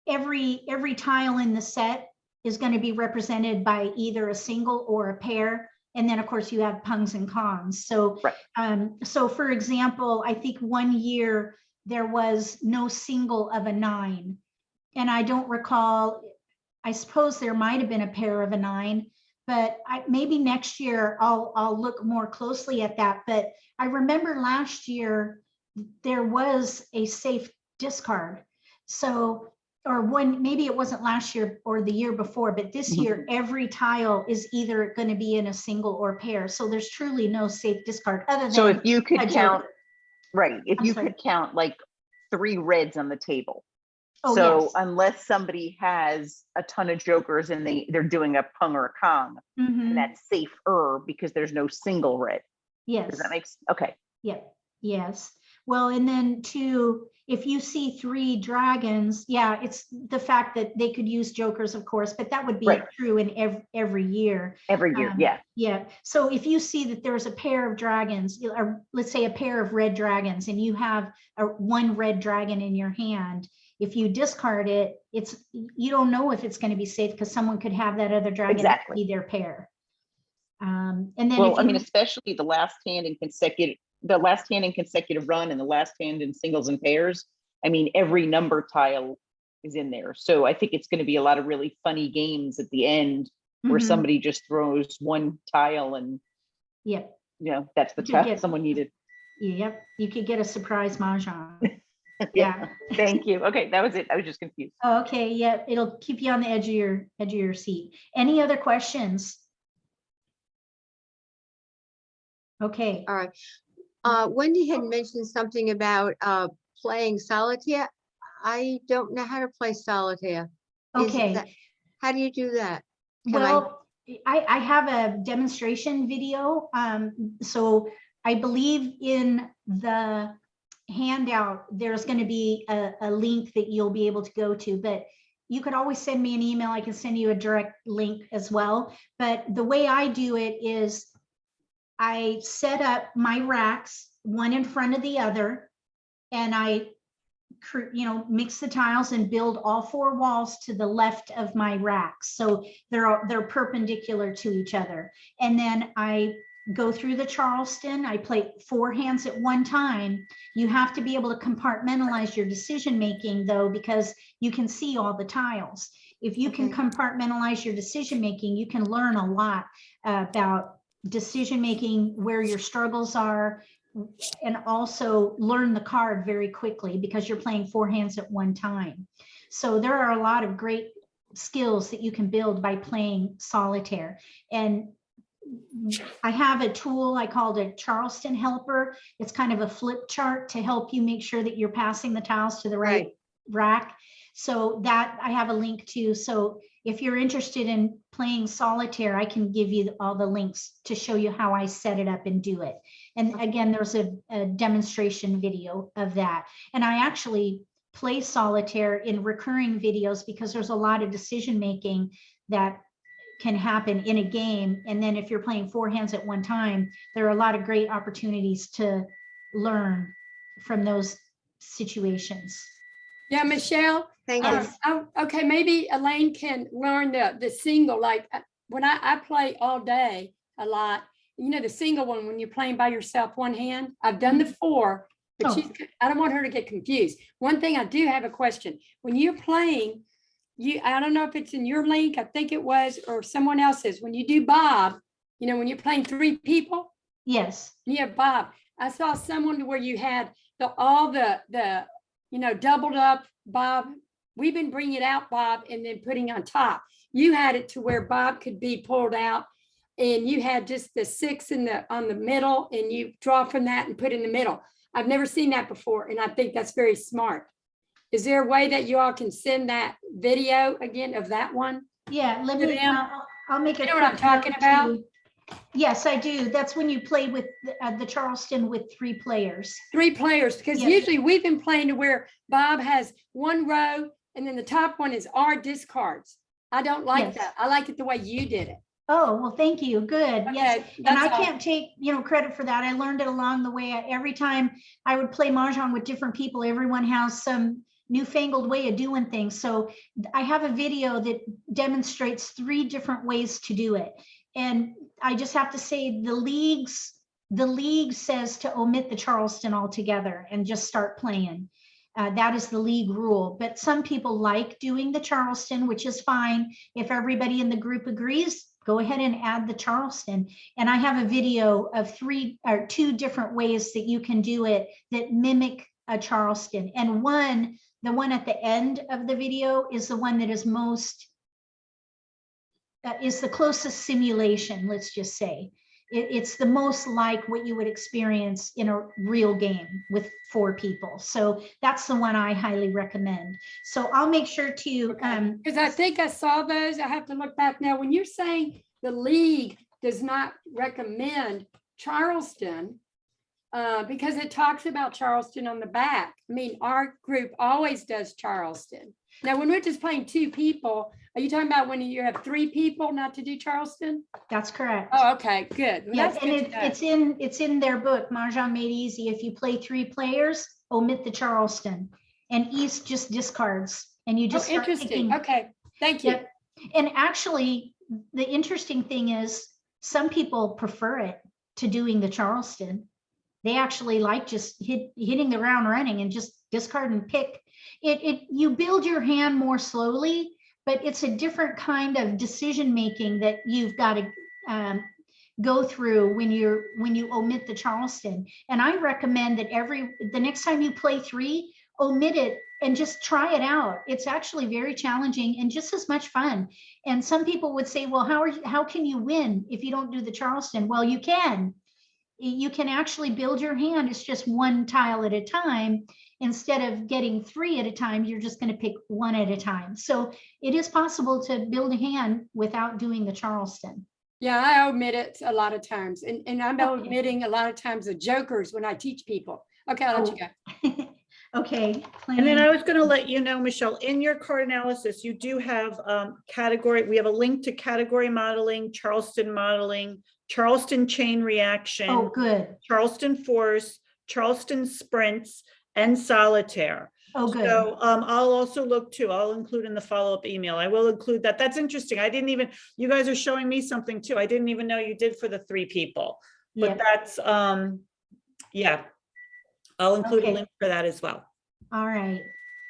every tile in the set is going to be represented by either a single or a pair. And then of course you have pungs and cons. So, right. So for example, I think one year there was no single of a 9. And I don't recall, I suppose there might have been a pair of a 9, but maybe next year I'll look more closely at that. But I remember last year there was a safe discard. So, or maybe it wasn't last year or the year before, but this year every tile is either going to be in a single or pair. So there's truly no safe discard other than. So if you could a count, joker. right, if I'm you sorry. could count like 3 reds on the table. Oh, So yes. unless somebody has a ton of jokers and they're doing a pung or a kong, Mhm. and that's safer because there's no single red. Yes. Does that make sense? Okay. Yep. Yes. Well, and then if you see 3 dragons, yeah, it's the fact that they could use jokers, of course, but that would be Right. true in every year. Every year, yeah. Yeah. So if you see that there's a pair of dragons, or let's say a pair of red dragons, and you have one red dragon in your hand, if you discard it, you don't know if it's going to be safe because someone could have that other dragon Exactly. be their pair. And then Well, I mean, especially the last hand in consecutive run and the last hand in singles and pairs. I mean, every number tile is in there. So I think it's going to be a lot of really funny games at the end where somebody just throws one tile and, yep, that's the tile someone needed. Yep, you could get a surprise mahjong. Yeah. Thank you. Okay, that was it. I was just confused. Okay, yeah, it'll keep you on the edge of your seat. Any other questions? Okay. All right. Wendy had mentioned something about playing solitaire. I don't know how to play solitaire. Okay. How do you do that? Well, I have a demonstration video. So I believe in the handout, there's going to be a link that you'll be able to go to, but you could always send me an email. I can send you a direct link as well. But the way I do it is I set up my racks one in front of the other, and I mix the tiles and build all 4 walls to the left of my racks. So they're perpendicular to each other. And then I go through the Charleston. I play 4 hands at one time. You have to be able to compartmentalize your decision-making though, because you can see all the tiles. If you can compartmentalize your decision-making, you can learn a lot about decision-making, where your struggles are, and also learn the card very quickly because you're playing 4 hands at one time. So there are a lot of great skills that you can build by playing solitaire. And I have a tool I called a Charleston helper. It's kind of a flip chart to help you make sure that you're passing the tiles to the right rack. So that I have a link to. So if you're interested in playing solitaire, I can give you all the links to show you how I set it up and do it. And again, there's a demonstration video of that. And I actually play solitaire in recurring videos because there's a lot of decision making that can happen in a game. And then if you're playing 4 hands at one time, there are a lot of great opportunities to learn from those situations. Yeah, Michelle. Thank you. Okay, maybe Elaine can learn the single, like when I play all day a lot, you know, the single one, when you're playing by yourself, one hand, I've done the 4, but Oh. I don't want her to get confused. One thing I do have a question. When you're playing, I don't know if it's in your link, I think it was, or someone else's, when you do Bob, you know, when you're playing 3 people, Yes. yeah, Bob, I saw someone where you had all the you know, doubled up Bob. We've been bringing it out, Bob, and then putting on top. You had it to where Bob could be pulled out, and you had just the 6 on the middle, and you draw from that and put in the middle. I've never seen that before, and I think that's very smart. Is there a way that you all can send that video again of that one? Yeah, let To me, them? I'll make You a know what I'm quick talking note about? to- Yes, I do. That's when you play with the Charleston with 3 players. 3 players, because Yeah. usually we've been playing to where Bob has 1 row, and then the top one is our discards. I don't like Yes. that. I like it the way you did it. Oh, well, thank you. Good. Yes. Okay, And I that's all. can't take, you know, credit for that. I learned it along the way. Every time I would play Mahjong with different people, everyone has some newfangled way of doing things. So I have a video that demonstrates 3 different ways to do it. And I just have to say the league says to omit the Charleston altogether and just start playing. That is the league rule. But some people like doing the Charleston, which is fine. If everybody in the group agrees, go ahead and add the Charleston. And I have a video of 2 different ways that you can do it that mimic a Charleston. And the one at the end of the video is the one that is is the closest simulation, let's just say. It's the most like what you would experience in a real game with 4 people. So that's the one I highly recommend. So I'll make sure to, Because I think I saw those. I have to look back now. When you're saying the league does not recommend Charleston, because it talks about Charleston on the back. I mean, our group always does Charleston. Now, when we're just playing 2 people, are you talking about when you have 3 people not to do Charleston? that's correct. Oh, okay, good. Well, Yeah, that's and good to know. it's in their book, Mahjong Made Easy. If you play 3 players, omit the Charleston, and East just discards, and you Oh, just start interesting. picking. Okay, thank you. Yep. And actually, the interesting thing is some people prefer it to doing the Charleston. They actually like just hitting the ground running and just discard and pick. You build your hand more slowly, but it's a different kind of decision making that you've got to go through when you omit the Charleston. And I recommend that the next time you play 3, omit it and just try it out. It's actually very challenging and just as much fun. And some people would say, well, how can you win if you don't do the Charleston? Well, you can. You can actually build your hand. It's just 1 tile at a time. Instead of getting 3 at a time, you're just going to pick 1 at a time. So it is possible to build a hand without doing the Charleston. Yeah, I omit it a lot of times. And I'm Okay. omitting a lot of times the jokers when I teach people. Okay, I'll let you go. Okay. And then planning. I was going to let you know, Michelle, in your card analysis, you do have category. We have a link to category modeling, Charleston modeling, Charleston chain reaction, Oh, good. Charleston force, Charleston sprints, and solitaire. Oh, good. So I'll also look too. I'll include in the follow-up email. I will include that. That's interesting. You guys are showing me something too. I didn't even know you did for the 3 people, but Yeah. that's, yeah. I'll include a Okay. link for that as well. All right.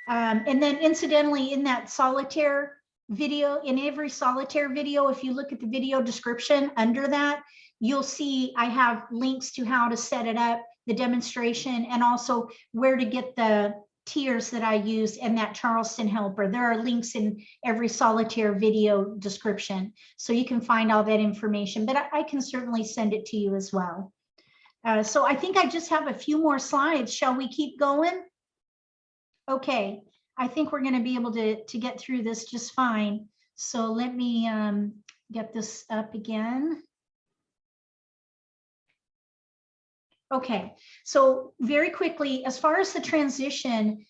And then incidentally, in that solitaire video, in every solitaire video, if you look at the video description under that, you'll see I have links to how to set it up, the demonstration, and also where to get the tiers that I use and that Charleston helper. There are links in every solitaire video description. So you can find all that information, but I can certainly send it to you as well. So I think I just have a few more slides. Shall we keep going? Okay, I think we're going to be able to get through this just fine. So let me get this up again. Okay, so very quickly, as far as the transition,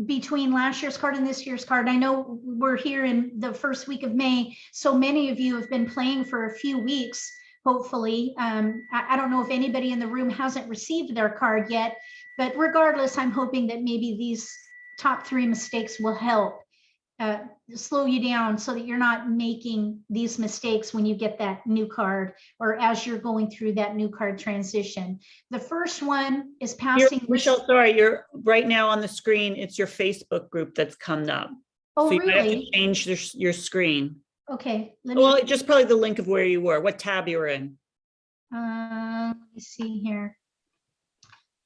between last year's card and this year's card. I know we're here in the first week of May, so many of you have been playing for a few weeks, hopefully. I don't know if anybody in the room hasn't received their card yet, but regardless, I'm hoping that maybe these top 3 mistakes will help slow you down so that you're not making these mistakes when you get that new card or as you're going through that new card transition. The first one is passing. Michelle, sorry, you're right now on the screen. It's your Facebook group that's come up. Oh, So you might have to really? change your screen. Okay. Well, just probably the link of where you were, what tab you were in. Let me see here.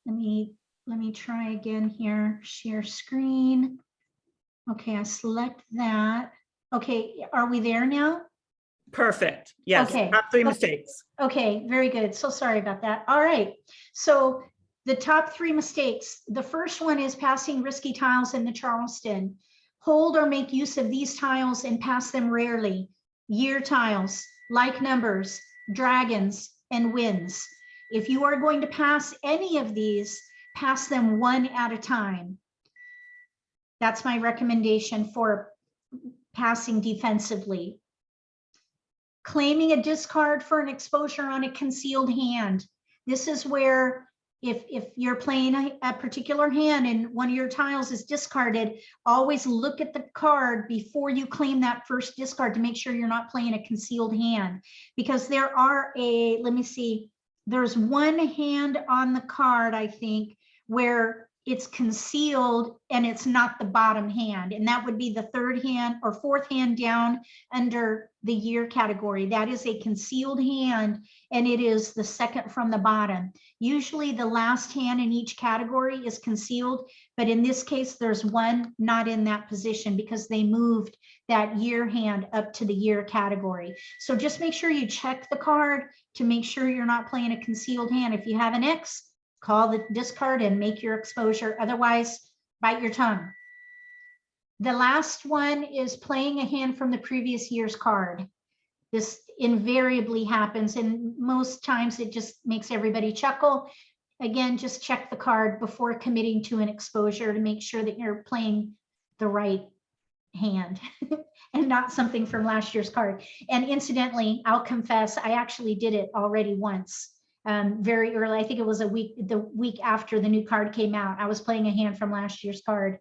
Let me try again here. Share screen. Okay, I select that. Okay, are we there now? Perfect. Yes. Okay. Top 3 mistakes. Okay, very good. So sorry about that. All right. So the top 3 mistakes. The first one is passing risky tiles in the Charleston. Hold or make use of these tiles and pass them rarely. Year tiles, like numbers, dragons, and winds. If you are going to pass any of these, pass them one at a time. That's my recommendation for passing defensively. Claiming a discard for an exposure on a concealed hand. This is where if you're playing a particular hand and one of your tiles is discarded, always look at the card before you claim that first discard to make sure you're not playing a concealed hand. Because there are let me see, there's one hand on the card, I think, where it's concealed and it's not the bottom hand. And that would be the 3rd hand or 4th hand down under the year category. That is a concealed hand and it is the 2nd from the bottom. Usually the last hand in each category is concealed, but in this case, there's one not in that position because they moved that year hand up to the year category. So just make sure you check the card to make sure you're not playing a concealed hand. If you have an X, call the discard and make your exposure. Otherwise, bite your tongue. The last one is playing a hand from the previous year's card. This invariably happens, and most times it just makes everybody chuckle. Again, just check the card before committing to an exposure to make sure that you're playing the right hand and not something from last year's card. And incidentally, I'll confess, I actually did it already once. Very early. I think it was the week after the new card came out. I was playing a hand from last year's card.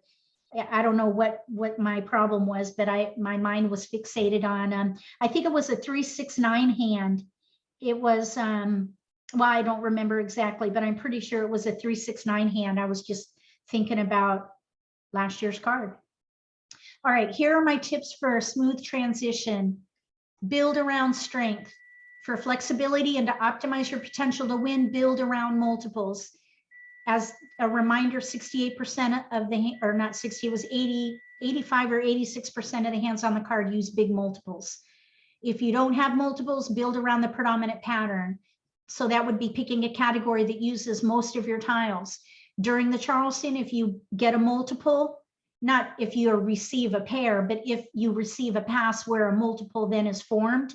I don't know what my problem was, but my mind was fixated on, I think it was a 3-6-9 hand. It was, well, I don't remember exactly, but I'm pretty sure it was a 3-6-9 hand. I was just thinking about last year's card. All right, here are my tips for a smooth transition. Build around strength. For flexibility and to optimize your potential to win, build around multiples. As a reminder, 68% of the, or not 60, it was 85 or 86% of the hands on the card use big multiples. If you don't have multiples, build around the predominant pattern. So that would be picking a category that uses most of your tiles. During the Charleston, if you get a multiple, not if you receive a pair, but if you receive a pass where a multiple then is formed,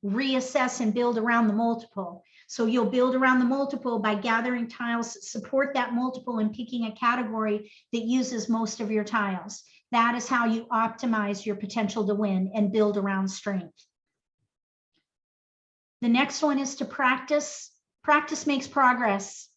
reassess and build around the multiple. So you'll build around the multiple by gathering tiles that support that multiple and picking a category that uses most of your tiles. That is how you optimize your potential to win and build around strength. The next one is to practice. Practice makes progress.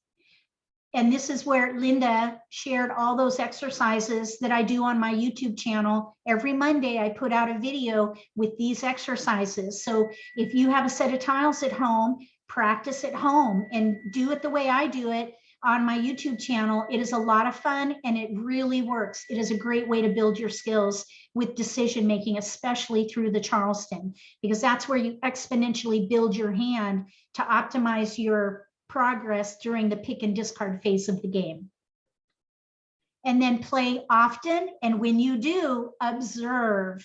And this is where Linda shared all those exercises that I do on my YouTube channel. Every Monday, I put out a video with these exercises. So if you have a set of tiles at home, practice at home and do it the way I do it on my YouTube channel. It is a lot of fun and it really works. It is a great way to build your skills with decision making, especially through the Charleston, because that's where you exponentially build your hand to optimize your progress during the pick and discard phase of the game. And then play often. And when you do, observe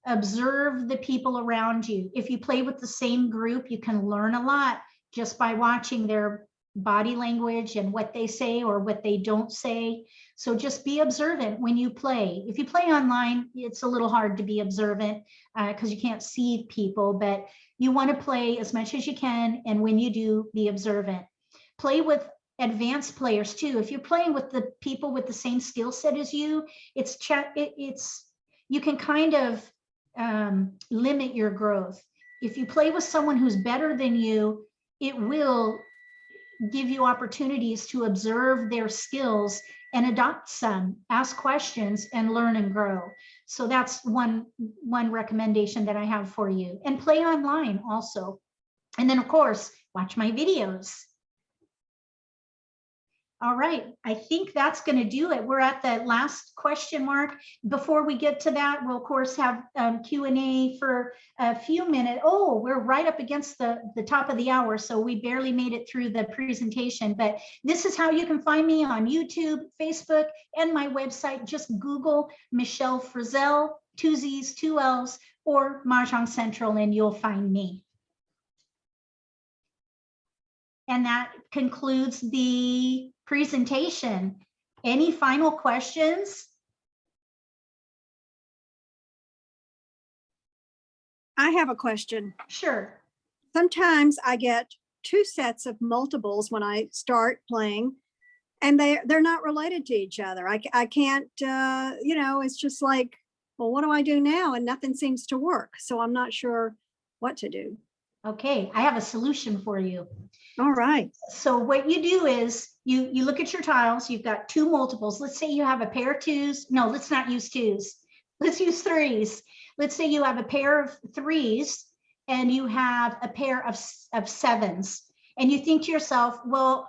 the people around you. If you play with the same group, you can learn a lot just by watching their body language and what they say or what they don't say. So just be observant when you play. If you play online, it's a little hard to be observant because you can't see people, but you want to play as much as you can. And when you do, be observant. Play with advanced players too. If you're playing with the people with the same skill set as you, you can kind of limit your growth. If you play with someone who's better than you, it will give you opportunities to observe their skills and adopt some, ask questions, and learn and grow. So that's one recommendation that I have for you. And play online also. And then, of course, watch my videos. All right, I think that's going to do it. We're at the last question mark. Before we get to that, we'll of course have Q&A for a few minutes. Oh, we're right up against the top of the hour, so we barely made it through the presentation. But this is how you can find me on YouTube, Facebook, and my website. Just Google Michele Frizzell, 2 Z's, 2 L's, or Mah Jongg Central, and you'll find me. And that concludes the presentation. Any final questions? I have a question. Sure. Sometimes I get 2 sets of multiples when I start playing, and they're not related to each other. I can't, it's just like, well, what do I do now? And nothing seems to work. So I'm not sure what to do. Okay, I have a solution for you. All right. So what you do is you look at your tiles, you've got 2 multiples. Let's say you have a pair of 2s. No, let's not use 2s. Let's use 3s. Let's say you have a pair of 3s and you have a pair of 7s. And you think to yourself, well,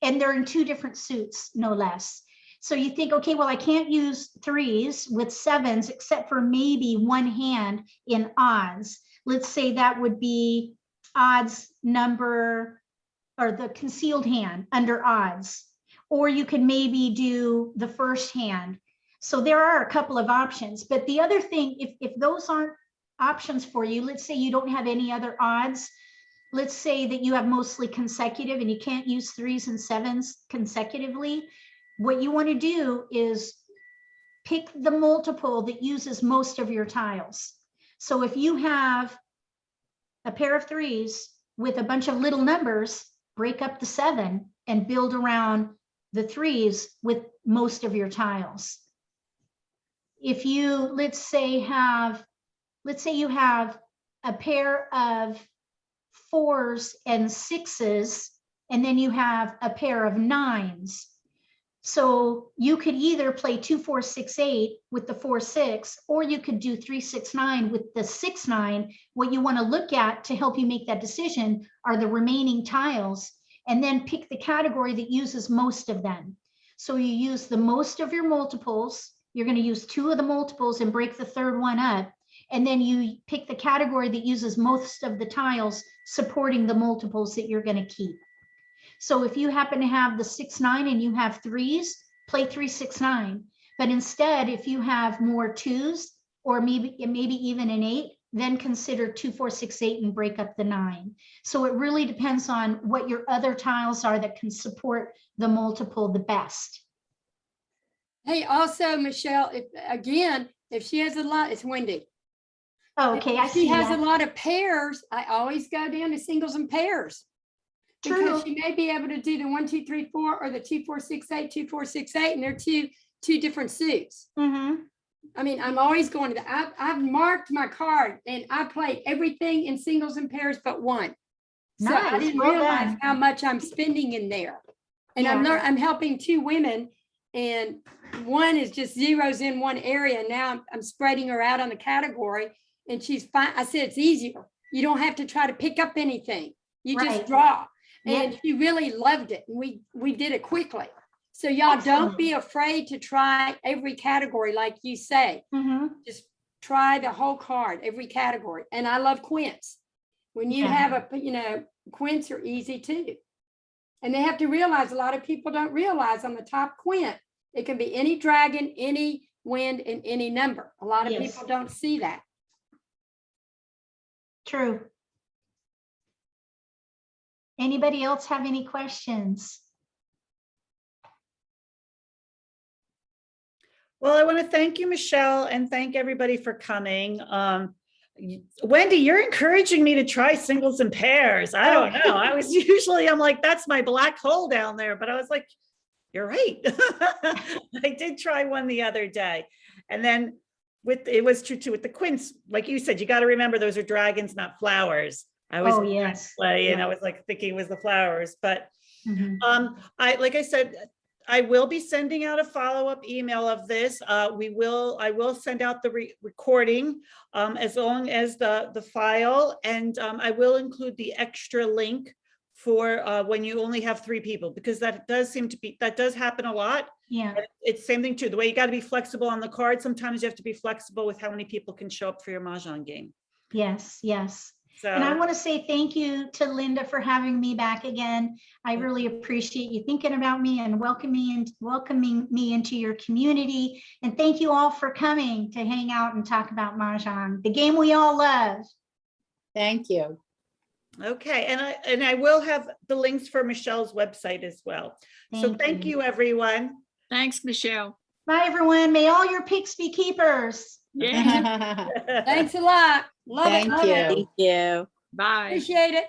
and they're in 2 different suits, no less. So you think, okay, well, I can't use 3s with 7s except for maybe one hand in odds. Let's say that would be odds number, or the concealed hand under odds, or you can maybe do the first hand. So there are a couple of options, but the other thing, if those aren't options for you, let's say you don't have any other odds, let's say that you have mostly consecutive and you can't use 3s and 7s consecutively, what you want to do is pick the multiple that uses most of your tiles. So if you have a pair of 3s with a bunch of little numbers, break up the 7 and build around the 3s with most of your tiles. If you, let's say you have a pair of 4s and 6s, and then you have a pair of 9s. So you could either play 2, 4, 6, 8 with the 4, 6, or you could do 3, 6, 9 with the 6, 9. What you want to look at to help you make that decision are the remaining tiles, and then pick the category that uses most of them. So you use the most of your multiples. You're going to use 2 of the multiples and break the 3rd one up. And then you pick the category that uses most of the tiles supporting the multiples that you're going to keep. So if you happen to have the 6, 9 and you have 3s, play 3, 6, 9. But instead, if you have more 2s or maybe even an 8, then consider 2, 4, 6, 8 and break up the 9. So it really depends on what your other tiles are that can support the multiple the best. Hey, also, Michele, if she has a lot, it's Wendy. Oh, okay, I If see she has that. a lot of pairs, I always go down to singles and pairs. True. Because she may be able to do the 1, 2, 3, 4 or the 2, 4, 6, 8, 2, 4, 6, 8, and they're two different suits. Mm-hmm. I mean, I'm always going to I've marked my card and I played everything in singles and pairs but 1. So I Nice, didn't well realize done. how much I'm spending in there. And Yeah. I'm helping 2 women, and one is just zeros in one area. Now I'm spreading her out on the category, and she's fine. I said, it's easier. You don't have to try to pick up anything. You Right. just draw. Yep. And she really loved it. And we did it quickly. So y'all don't be afraid to try every category, like you say. Mm-hmm. Just try the whole card, every category. And I love quints. When you Yeah. have quints are easy too. And they have to realize, a lot of people don't realize on the top quint, it can be any dragon, any wind, and any number. A lot of Yes. people don't see that. True. Anybody else have any questions? Well, I want to thank you, Michele, and thank everybody for coming. Wendy, you're encouraging me to try singles and pairs. I don't know. I'm like, that's my black hole down there. But I was like, you're right. I did try one the other day. And then it was true too with the quince. Like you said, you got to remember those are dragons, not flowers. I was Oh, yes. play and I was like thinking it was the flowers, but Mhm. like I said, I will be sending out a follow-up email of this. I will send out the recording as long as the file, and I will include the extra link for when you only have 3 people, because that does happen a lot. Yeah. And it's same thing too. The way you got to be flexible on the card. Sometimes you have to be flexible with how many people can show up for your Mahjong game. Yes, yes. So, And I want to say thank you to Linda for having me back again. I really appreciate you thinking about me and welcoming me into your community. And thank you all for coming to hang out and talk about Mahjong, the game we all love. Thank you. okay, and I will have the links for Michelle's website as well. So thank you, everyone. Thanks, Michelle. Bye, everyone. May all your picks be keepers. Yeah, Thanks a lot. Love it. Thank Love it. you. bye. Appreciate it.